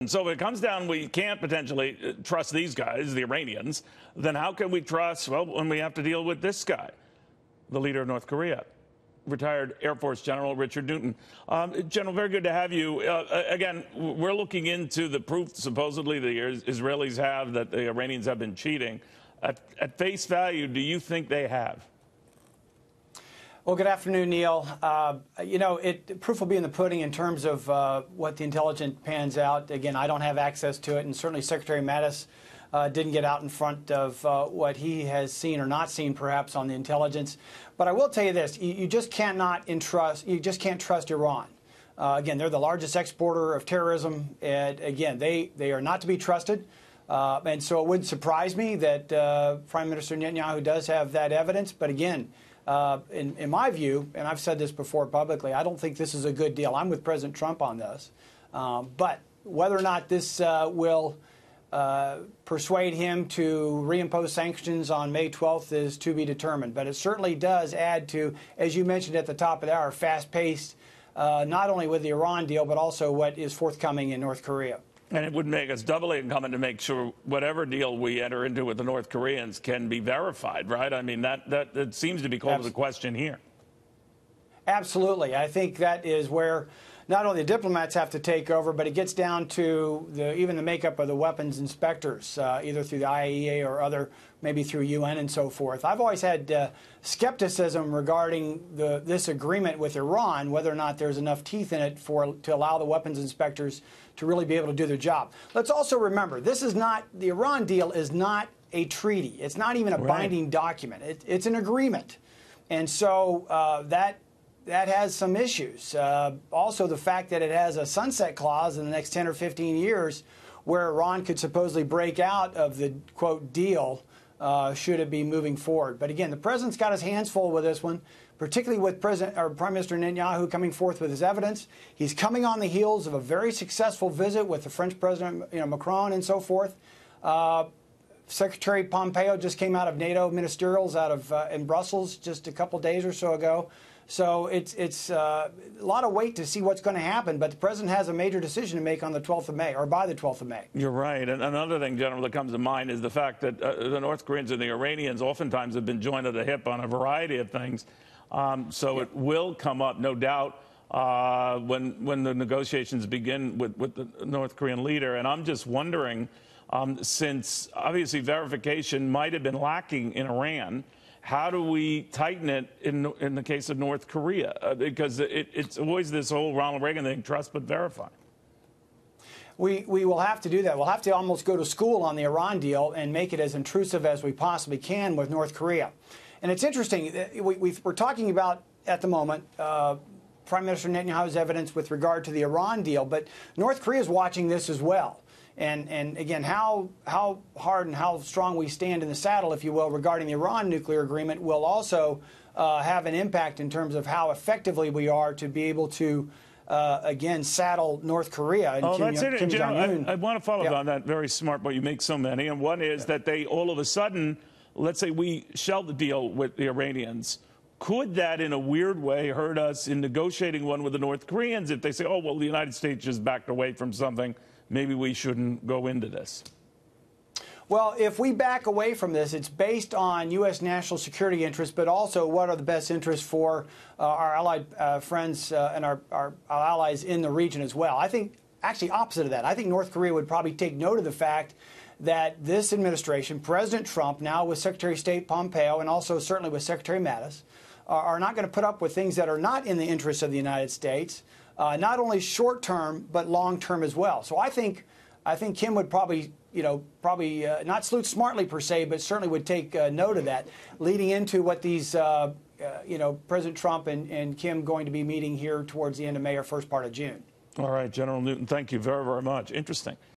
So if it comes down, we can't potentially trust these guys, the Iranians, then how can we trust, well, when we have to deal with this guy, the leader of North Korea, retired Air Force General Richard Newton. General, very good to have you. Again, we're looking into the proof supposedly the Israelis have that the Iranians have been cheating. At face value, do you think they have? Well, good afternoon, Neil. Proof will be in the pudding in terms of what the intelligence pans out. Again, I don't have access to it, and certainly Secretary Mattis didn't get out in front of what he has seen or not seen, perhaps, on the intelligence. But I will tell you this: you just can't trust Iran. Again, they're the largest exporter of terrorism, and again, they are not to be trusted. And so it wouldn't surprise me that Prime Minister Netanyahu does have that evidence. But again, in my view, and I've said this before publicly, I don't think this is a good deal. I'm with President Trump on this. But whether or not this will persuade him to reimpose sanctions on May 12th is to be determined. But it certainly does add to, as you mentioned at the top of the hour, fast-paced, not only with the Iran deal, but also what is forthcoming in North Korea. And it would make us doubly incumbent to make sure whatever deal we enter into with the North Koreans can be verified, right? I mean, that seems to be called into question here. Absolutely. I think that is where not only the diplomats have to take over, but it gets down to even the makeup of the weapons inspectors, either through the IAEA or other, maybe through UN and so forth. I've always had skepticism regarding this agreement with Iran, whether or not there's enough teeth in it to allow the weapons inspectors to really be able to do their job. Let's also remember, the Iran deal is not a treaty. It's not even a binding document. It's an agreement. And so that has some issues. Also, the fact that it has a sunset clause in the next 10 or 15 years where Iran could supposedly break out of the, quote, deal should it be moving forward. But again, the president's got his hands full with this one, particularly with Prime Minister Netanyahu coming forth with his evidence. He's coming on the heels of a very successful visit with the French President Macron and so forth. Secretary Pompeo just came out of NATO ministerials in Brussels just a couple days or so ago. So it's a lot of wait to see what's going to happen. But the president has a major decision to make on the 12th of May, or by the 12th of May. You're right. And another thing, General, that comes to mind is the fact that the North Koreans and the Iranians oftentimes have been joined at the hip on a variety of things. It will come up, no doubt, when the negotiations begin with the North Korean leader. And I'm just wondering, since obviously verification might have been lacking in Iran, how do we tighten it in the case of North Korea? Because it's always this whole Ronald Reagan thing, trust but verify. We will have to do that. We'll have to almost go to school on the Iran deal and make it as intrusive as we possibly can with North Korea. And it's interesting, we're talking about, at the moment, Prime Minister Netanyahu's evidence with regard to the Iran deal, but North Korea is watching this as well. And again, how hard and how strong we stand in the saddle, if you will, regarding the Iran nuclear agreement will also have an impact in terms of how effectively we are to be able to, again, saddle North Korea. And Kim Jong-un. I want to follow up on that. Very smart, but you make so many. And one is that they all of a sudden, let's say we shell the deal with the Iranians. Could that, in a weird way, hurt us in negotiating one with the North Koreans if they say, oh, well, the United States just backed away from something, maybe we shouldn't go into this? Well, if we back away from this, it's based on U.S. national security interests, but also what are the best interests for our allied friends and our allies in the region as well. I think, actually, opposite of that. I think North Korea would probably take note of the fact that this administration, President Trump, now with Secretary of State Pompeo and also certainly with Secretary Mattis, are not going to put up with things that are not in the interests of the United States, not only short-term, but long-term as well. So I think Kim would probably not salute smartly per se, but certainly would take note of that, leading into what these, President Trump and Kim going to be meeting here towards the end of May or first part of June. All right, General Newton, thank you very, very much. Interesting.